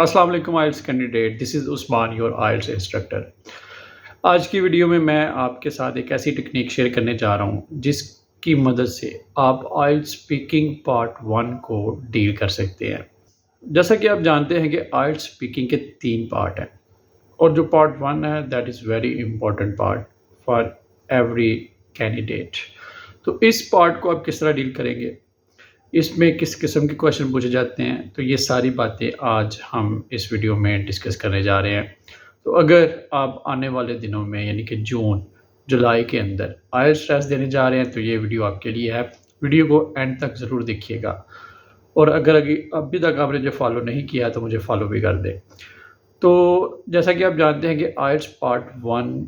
अस्सलाम वालेकुम IELTS candidate, this is Usman your IELTS instructor. आज की वीडियो में मैं आपके साथ एक ऐसी टेक्निक शेयर करने जा रहा हूँ जिसकी मदद से आप आइल्स स्पीकिंग पार्ट 1 को डील कर सकते हैं। जैसा कि आप जानते हैं कि आइल्स स्पीकिंग के 3 पार्ट हैं और जो पार्ट 1 है that is very important part for every candidate. तो इस पार्ट को आप किस तरह डील करेंगे, इसमें किस किस्म के क्वेश्चन पूछे जाते हैं, तो ये सारी बातें आज हम इस वीडियो में डिस्कस करने जा रहे हैं। तो अगर आप आने वाले दिनों में यानी कि जून जुलाई के अंदर आइल्स टेस्ट देने जा रहे हैं तो ये वीडियो आपके लिए है। वीडियो को एंड तक ज़रूर देखिएगा और अगर अभी तक आपने जो फॉलो नहीं किया तो मुझे फॉलो भी कर दें। तो जैसा कि आप जानते हैं कि आइल्स पार्ट 1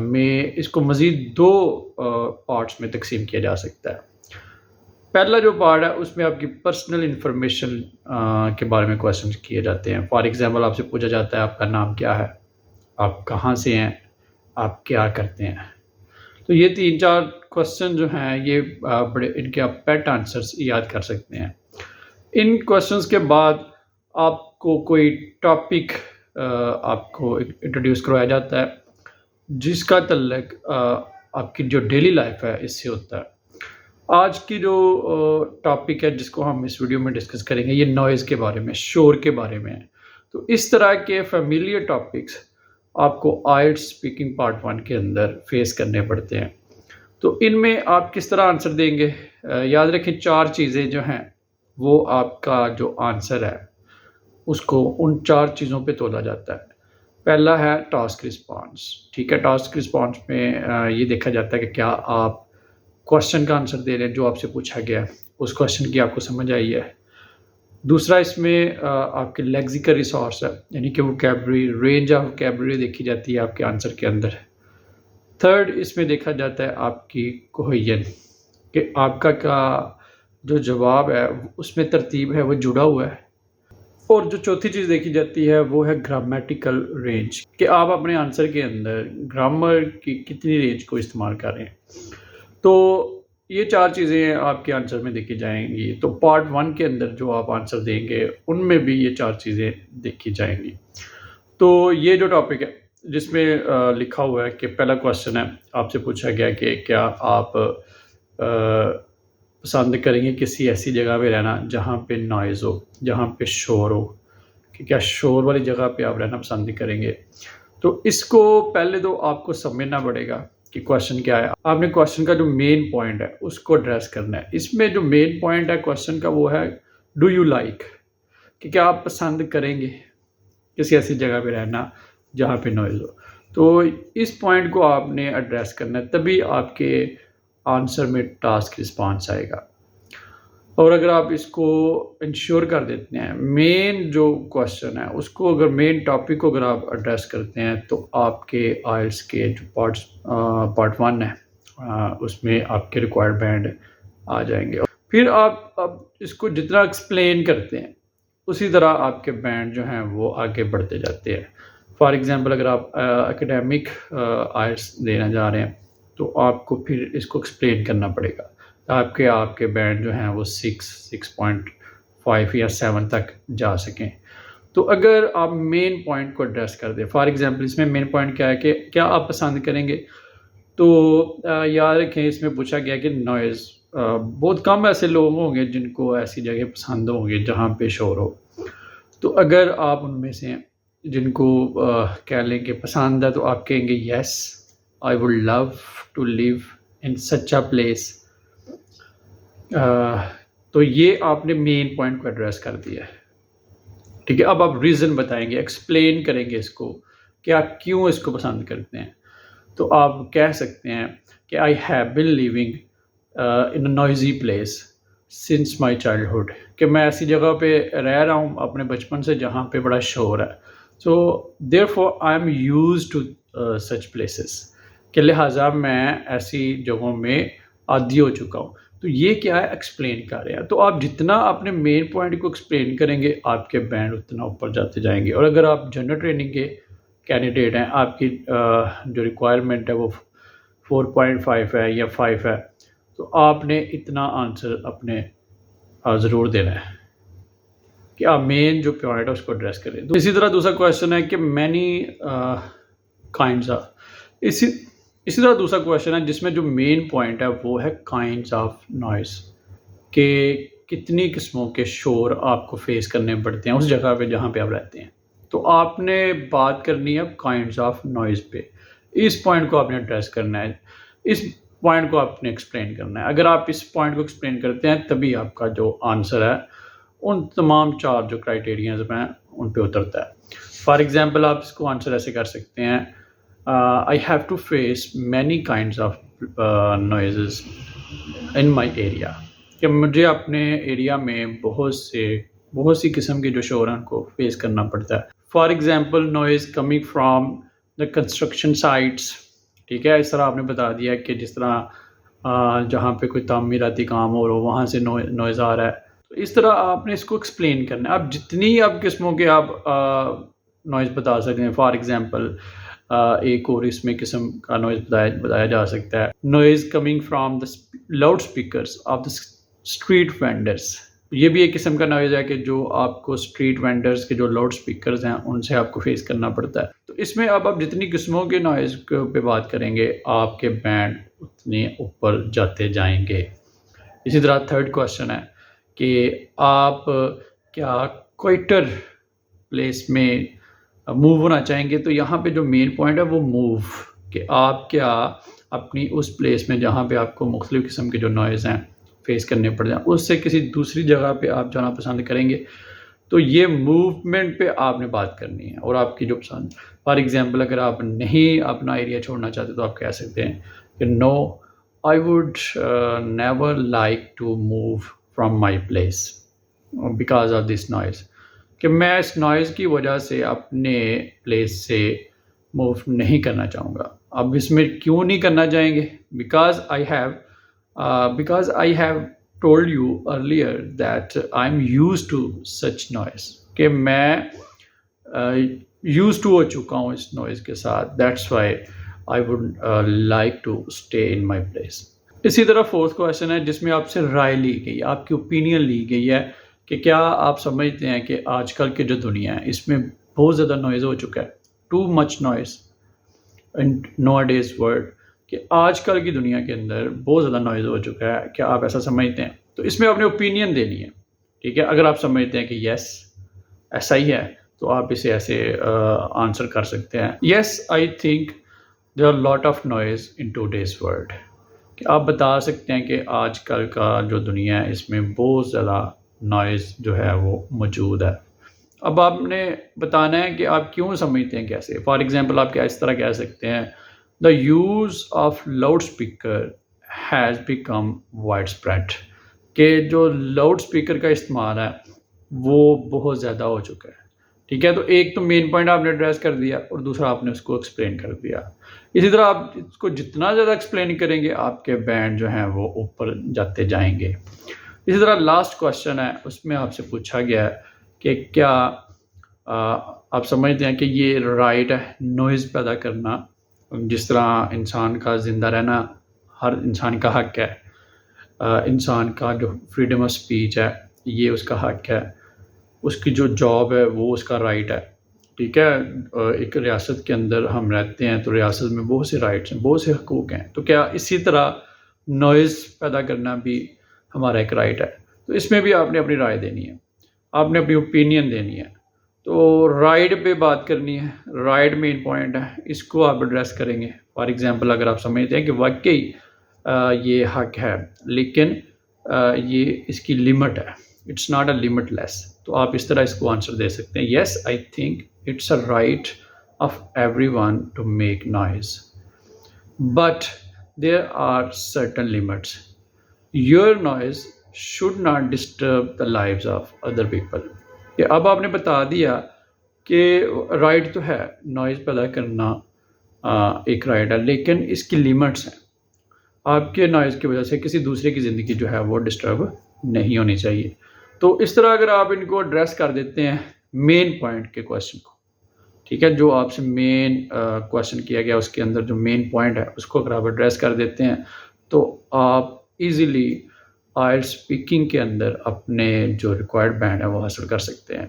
में इसको मज़ीद 2 पार्ट्स में तकसीम किया जा सकता है। पहला जो पार्ट है उसमें आपकी पर्सनल इन्फॉर्मेशन के बारे में क्वेश्चन किए जाते हैं। फॉर एग्जांपल आपसे पूछा जाता है आपका नाम क्या है, आप कहाँ से हैं, आप क्या करते हैं। तो ये 3-4 क्वेश्चन जो हैं ये बड़े इनके आप पेट आंसर्स याद कर सकते हैं। इन क्वेश्चंस के बाद आपको कोई टॉपिक आपको इंट्रोड्यूस करवाया जाता है जिसका तल्लक आपकी जो डेली लाइफ है इससे होता है। आज की जो टॉपिक है जिसको हम इस वीडियो में डिस्कस करेंगे ये नॉइज़ के बारे में, शोर के बारे में है। तो इस तरह के फ़ैमिलियर टॉपिक्स आपको आइल्स स्पीकिंग पार्ट 1 के अंदर फेस करने पड़ते हैं। तो इनमें आप किस तरह आंसर देंगे, याद रखें 4 चीज़ें जो हैं वो आपका जो आंसर है उसको उन 4 चीज़ों पे तोला जाता है। पहला है टास्क रिस्पॉन्स, ठीक है। टास्क रिस्पॉन्स में ये देखा जाता है कि क्या आप क्वेश्चन का आंसर दे रहे हैं जो आपसे पूछा गया है, उस क्वेश्चन की आपको समझ आई है। दूसरा इसमें आपके लेक्सिकल रिसोर्स है यानी कि वोकैबुलरी, रेंज ऑफ वोकैबुलरी देखी जाती है आपके आंसर के अंदर। थर्ड इसमें देखा जाता है आपकी कोहेजन कि आपका का जो जवाब है उसमें तरतीब है वो जुड़ा हुआ है। और जो चौथी चीज़ देखी जाती है वो है ग्रामेटिकल रेंज कि आप अपने आंसर के अंदर ग्रामर की कितनी रेंज को इस्तेमाल कर रहे हैं। तो ये 4 चीज़ें आपके आंसर में देखी जाएंगी। तो पार्ट 1 के अंदर जो आप आंसर देंगे उनमें भी ये 4 चीज़ें देखी जाएंगी। तो ये जो टॉपिक है जिसमें लिखा हुआ है कि पहला क्वेश्चन है, आपसे पूछा गया कि क्या आप पसंद करेंगे किसी ऐसी जगह पे रहना जहाँ पे नॉइज़ हो, जहाँ पे शोर हो, कि क्या शोर वाली जगह पे आप रहना पसंद करेंगे। तो इसको पहले तो आपको समझना पड़ेगा कि क्वेश्चन क्या है। आपने क्वेश्चन का जो मेन पॉइंट है उसको एड्रेस करना है। इसमें जो मेन पॉइंट है क्वेश्चन का वो है डू यू लाइक, कि क्या आप पसंद करेंगे किसी ऐसी जगह पे रहना जहाँ पे नॉइज़ हो। तो इस पॉइंट को आपने एड्रेस करना है, तभी आपके आंसर में टास्क रिस्पॉन्स आएगा। और अगर आप इसको इंश्योर कर देते हैं, मेन जो क्वेश्चन है उसको, अगर मेन टॉपिक को अगर आप एड्रेस करते हैं तो आपके आइल्स के जो पार्ट 1 है उसमें आपके रिक्वायर्ड बैंड आ जाएंगे। फिर आप अब इसको जितना एक्सप्लेन करते हैं उसी तरह आपके बैंड जो हैं वो आगे बढ़ते जाते हैं। फॉर एग्ज़ाम्पल अगर आप एकेडमिक आइल्स देना जा रहे हैं तो आपको फिर इसको एक्सप्लेन करना पड़ेगा। आपके बैंड जो हैं वो 6.5 या 7 तक जा सकें। तो अगर आप मेन पॉइंट को एड्रेस कर दें, फॉर एग्जांपल इसमें मेन पॉइंट क्या है कि क्या आप पसंद करेंगे, तो याद रखें इसमें पूछा गया कि नॉइज़, बहुत कम ऐसे लोग होंगे जिनको ऐसी जगह पसंद होंगे जहाँ पे शोर हो। तो अगर आप उनमें से हैं जिनको कह लें कि पसंद है तो आप कहेंगे yes I would love to live in such a place. तो ये आपने मेन पॉइंट को एड्रेस कर दिया है, ठीक है। अब आप रीज़न बताएंगे, एक्सप्लेन करेंगे इसको कि आप क्यों इसको पसंद करते हैं। तो आप कह सकते हैं कि I have been living in a noisy place since my childhood, कि मैं ऐसी जगह पे रह रहा हूँ अपने बचपन से जहाँ पे बड़ा शोर है। So therefore I am used to such places, कि लिहाजा मैं ऐसी जगहों में आदी हो चुका हूँ। तो ये क्या है, एक्सप्लेन कर रहे हैं। तो आप जितना अपने मेन पॉइंट को एक्सप्लेन करेंगे आपके बैंड उतना ऊपर जाते जाएंगे। और अगर आप जनरल ट्रेनिंग के कैंडिडेट हैं, आपकी जो रिक्वायरमेंट है वो 4.5 है या 5 है, तो आपने इतना आंसर अपने ज़रूर देना है। کہ آپ مین جو پوائنٹ ہے اس کو ایڈریس کریں. اسی طرح دوسرا کویشچن ہے کہ مینی کائنڈس آف اسی طرح دوسرا کویشچن ہے جس میں جو مین پوائنٹ ہے وہ ہے کائنڈس آف نوائز، کہ کتنی قسموں کے شور آپ کو فیس کرنے پڑتے ہیں اس جگہ پہ جہاں پہ آپ رہتے ہیں. تو آپ نے بات کرنی ہے کائنڈس آف نوائز پہ. اس پوائنٹ کو آپ نے ایڈریس کرنا ہے، اس پوائنٹ کو آپ نے ایکسپلین کرنا ہے. اگر آپ اس پوائنٹ کو ایکسپلین کرتے ہیں تبھی آپ کا جو آنسر ہے ان تمام 4 جو کرائٹیریاز ہیں ان پہ اترتا ہے. فار ایگزامپل آپ اس کو آنسر ایسے کر سکتے ہیں، I have to face many kinds of noises in my area, کہ مجھے اپنے ایریا میں بہت سی قسم کے جو شور ہیں ان کو فیس کرنا پڑتا ہے. For example noise coming from the construction sites. ٹھیک ہے، اس طرح آپ نے بتا دیا کہ جس طرح جہاں پہ کوئی تعمیراتی کام ہو رہا ہو وہاں سے نوائز آ رہا ہے. تو اس طرح آپ نے اس کو ایکسپلین کرنا ہے. اب جتنی آپ قسموں کے آپ نوائز بتا سکتے ہیں، فار ایگزامپل ایک اور اس میں قسم کا نوائز بتایا جا سکتا ہے، noise coming from the loudspeakers of the street vendors. یہ بھی ایک قسم کا نوائز ہے کہ جو آپ کو اسٹریٹ وینڈرس کے جو لاؤڈ اسپیکرز ہیں ان سے آپ کو فیس کرنا پڑتا ہے. تو اس میں اب آپ جتنی قسموں کے نوائز پہ بات کریں گے آپ کے بینڈ اتنے اوپر جاتے جائیں گے. اسی طرح تھرڈ کویشچن ہے کہ آپ کیا کوئٹر پلیس میں موو ہونا چاہیں گے. تو یہاں پہ جو مین پوائنٹ ہے وہ موو، کہ آپ کیا اپنی اس پلیس میں جہاں پہ آپ کو مختلف قسم کے جو نوائز ہیں فیس کرنے پڑ جائیں اس سے کسی دوسری جگہ پہ آپ جانا پسند کریں گے. تو یہ موومنٹ پہ آپ نے بات کرنی ہے اور آپ کی جو پسند. فار ایگزامپل اگر آپ نہیں اپنا ایریا چھوڑنا چاہتے تو آپ کہہ سکتے ہیں کہ no I would never like to move from my place because of this noise, کہ میں اس نوائز کی وجہ سے اپنے پلیس سے موو نہیں کرنا چاہوں گا. اب اس میں کیوں نہیں کرنا چاہیں گے؟ Because I have told you earlier that I am use to such noise, کہ میں یوز ٹو ہو چکا ہوں اس نوائز کے ساتھ. That's why I would like to stay in my place. اسی طرح فورتھ کویشچن ہے جس میں آپ سے رائے لی گئی، آپ کی اوپینین لی گئی ہے کہ کیا آپ سمجھتے ہیں کہ آج کل کی جو دنیا ہے اس میں بہت زیادہ نوائز ہو چکا ہے، too much noise in nowadays world, کہ آج کل کی دنیا کے اندر بہت زیادہ نوائز ہو چکا ہے. کیا آپ ایسا سمجھتے ہیں؟ تو اس میں آپ نے اوپینین دینی ہے. ٹھیک ہے، اگر آپ سمجھتے ہیں کہ یس ایسا ہی ہے تو آپ اسے ایسے آنسر کر سکتے ہیں، yes I think there are lot of noise in today's world, کہ آپ بتا سکتے ہیں کہ آج کل کا جو دنیا ہے اس میں بہت زیادہ نوائز جو ہے وہ موجود ہے. اب آپ نے بتانا ہے کہ آپ کیوں سمجھتے ہیں کیسے. فار ایگزامپل آپ کیا اس طرح کہہ سکتے ہیں، the use of loudspeaker has become widespread, کہ جو لاؤڈ اسپیکر کا استعمال ہے وہ بہت زیادہ ہو چکا ہے. ٹھیک ہے، تو ایک تو مین پوائنٹ آپ نے ایڈریس کر دیا اور دوسرا آپ نے اس کو ایکسپلین کر دیا. اسی طرح آپ اس کو جتنا زیادہ ایکسپلین کریں گے آپ کے بینڈ جو ہیں وہ اوپر جاتے جائیں گے. اسی طرح لاسٹ کویشچن ہے، اس میں آپ سے پوچھا گیا ہے کہ کیا آپ سمجھتے ہیں کہ یہ رائٹ ہے نوائز پیدا کرنا، جس طرح انسان کا زندہ رہنا ہر انسان کا حق ہے، انسان کا جو فریڈم آف اسپیچ ہے یہ اس کا حق ہے، اس کی جو جاب ہے وہ اس کا رائٹ ہے. ٹھیک ہے، ایک ریاست کے اندر ہم رہتے ہیں تو ریاست میں بہت سے رائٹس ہیں، بہت سے حقوق ہیں. تو کیا اسی طرح نوائز پیدا کرنا بھی ہمارا ایک رائٹ ہے؟ تو اس میں بھی آپ نے اپنی رائے دینی ہے، آپ نے اپنی اوپینین دینی ہے. تو رائٹ پہ بات کرنی ہے، رائٹ مین پوائنٹ ہے، اس کو آپ ایڈریس کریں گے. فار ایگزامپل اگر آپ سمجھتے ہیں کہ واقعی یہ حق ہے لیکن یہ اس کی لمٹ ہے، اٹس ناٹ اے لمٹ لیس، تو آپ اس طرح اس کو آنسر دے سکتے ہیں، yes I think it's a right of everyone to make noise but there are certain limits. Your noise should not disturb the lifes of other people. کہ اب آپ نے بتا دیا کہ رائٹ تو ہے نوائز پیدا کرنا ایک رائٹ ہے لیکن اس کی لیمٹس ہیں، آپ کے نوائز کی وجہ سے کسی دوسرے کی زندگی جو ہے وہ ڈسٹرب نہیں ہونی چاہیے. تو اس طرح اگر آپ ان کو ایڈریس کر دیتے ہیں مین پوائنٹ کے کویشچن کو، ٹھیک ہے، جو آپ سے مین کویشچن کیا گیا اس کے اندر جو مین پوائنٹ ہے اس کو اگر آپ ایڈریس کر دیتے ہیں تو آپ ایزیلی آئل اسپیکنگ کے اندر اپنے جو ریکوائرڈ بینڈ ہے وہ حاصل کر سکتے ہیں۔